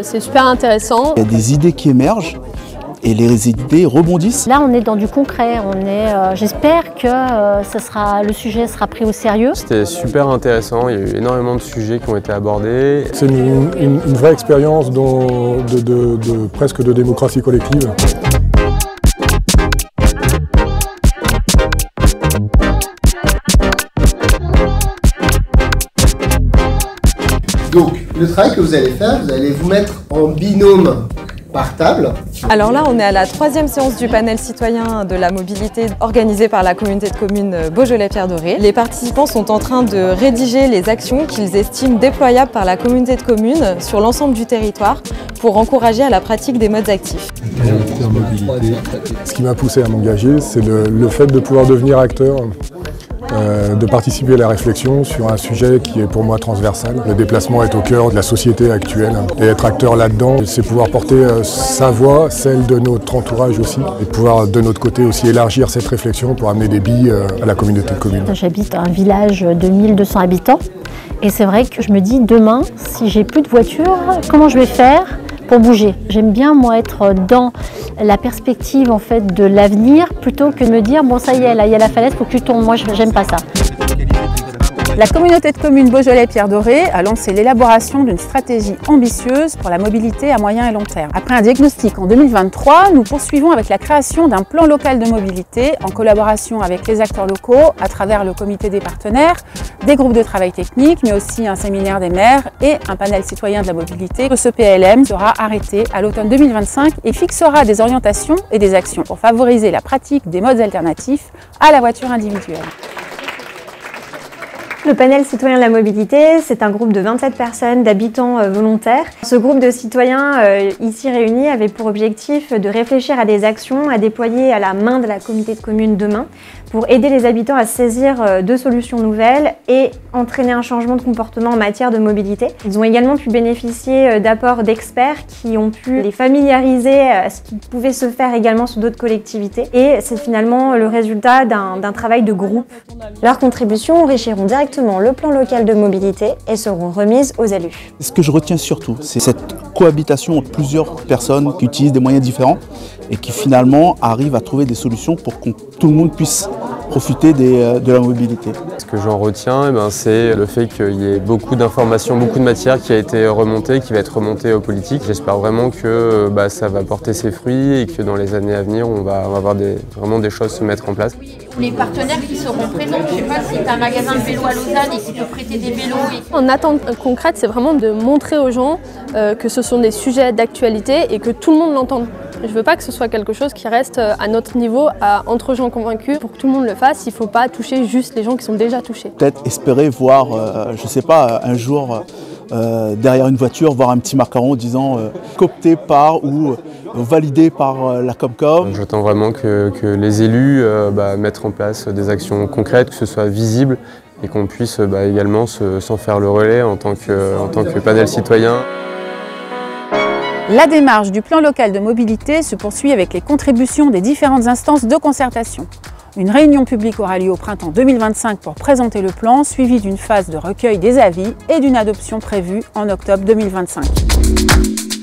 C'est super intéressant. Il y a des idées qui émergent et les idées rebondissent. Là, on est dans du concret. J'espère que le sujet sera pris au sérieux. C'était super intéressant. Il y a eu énormément de sujets qui ont été abordés. C'est une vraie expérience presque de démocratie collective. Donc, le travail que vous allez faire, vous allez vous mettre en binôme par table. Alors là, on est à la 3e séance du panel citoyen de la mobilité organisée par la communauté de communes Beaujolais-Pierre Doré. Les participants sont en train de rédiger les actions qu'ils estiment déployables par la communauté de communes sur l'ensemble du territoire pour encourager à la pratique des modes actifs. Ce qui m'a poussé à m'engager, c'est le fait de pouvoir devenir acteur, de participer à la réflexion sur un sujet qui est pour moi transversal. Le déplacement est au cœur de la société actuelle et être acteur là-dedans, c'est pouvoir porter sa voix, celle de notre entourage aussi, et pouvoir de notre côté aussi élargir cette réflexion pour amener des billes à la communauté de communes. J'habite un village de 1200 habitants et c'est vrai que je me dis demain, si j'ai plus de voiture, comment je vais faire pour bouger? J'aime bien moi être dans la perspective en fait de l'avenir plutôt que de me dire bon ça y est là il y a la falaise, faut que tu tombes. Moi j'aime pas ça. La communauté de communes Beaujolais-Pierre Doré a lancé l'élaboration d'une stratégie ambitieuse pour la mobilité à moyen et long terme. Après un diagnostic en 2023, nous poursuivons avec la création d'un plan local de mobilité en collaboration avec les acteurs locaux à travers le comité des partenaires, des groupes de travail technique, mais aussi un séminaire des maires et un panel citoyen de la mobilité. Ce PLM sera arrêté à l'automne 2025 et fixera des orientations et des actions pour favoriser la pratique des modes alternatifs à la voiture individuelle. Le panel citoyen de la mobilité, c'est un groupe de 27 personnes, d'habitants volontaires. Ce groupe de citoyens ici réunis avait pour objectif de réfléchir à des actions à déployer à la main de la communauté de communes demain pour aider les habitants à saisir de solutions nouvelles et entraîner un changement de comportement en matière de mobilité. Ils ont également pu bénéficier d'apports d'experts qui ont pu les familiariser à ce qui pouvait se faire également sur d'autres collectivités. Et c'est finalement le résultat d'un travail de groupe. Leurs contributions enrichiront directement le plan local de mobilité et seront remises aux élus. Ce que je retiens surtout, c'est cette cohabitation entre plusieurs personnes qui utilisent des moyens différents et qui finalement arrivent à trouver des solutions pour que tout le monde puisse profiter de la mobilité. Ce que j'en retiens, c'est le fait qu'il y ait beaucoup d'informations, beaucoup de matière qui a été remontée, qui va être remontée aux politiques. J'espère vraiment que ça va porter ses fruits et que dans les années à venir, on va avoir vraiment des choses se mettre en place. Les partenaires qui seront présents, je ne sais pas si tu as un magasin de vélo à Lausanne et qui peut prêter des vélos. En attente concrète, c'est vraiment de montrer aux gens que ce sont des sujets d'actualité et que tout le monde l'entende. Je ne veux pas que ce soit quelque chose qui reste à notre niveau, entre gens convaincus. Pour que tout le monde le fasse, il ne faut pas toucher juste les gens qui sont déjà touchés. Peut-être espérer voir, je ne sais pas, un jour derrière une voiture, voir un petit macaron disant coopté par ou validé par la Comcom. J'attends vraiment que les élus mettent en place des actions concrètes, que ce soit visible et qu'on puisse également s'en faire le relais en tant que panel citoyen. La démarche du plan local de mobilité se poursuit avec les contributions des différentes instances de concertation. Une réunion publique aura lieu au printemps 2025 pour présenter le plan, suivie d'une phase de recueil des avis et d'une adoption prévue en octobre 2025.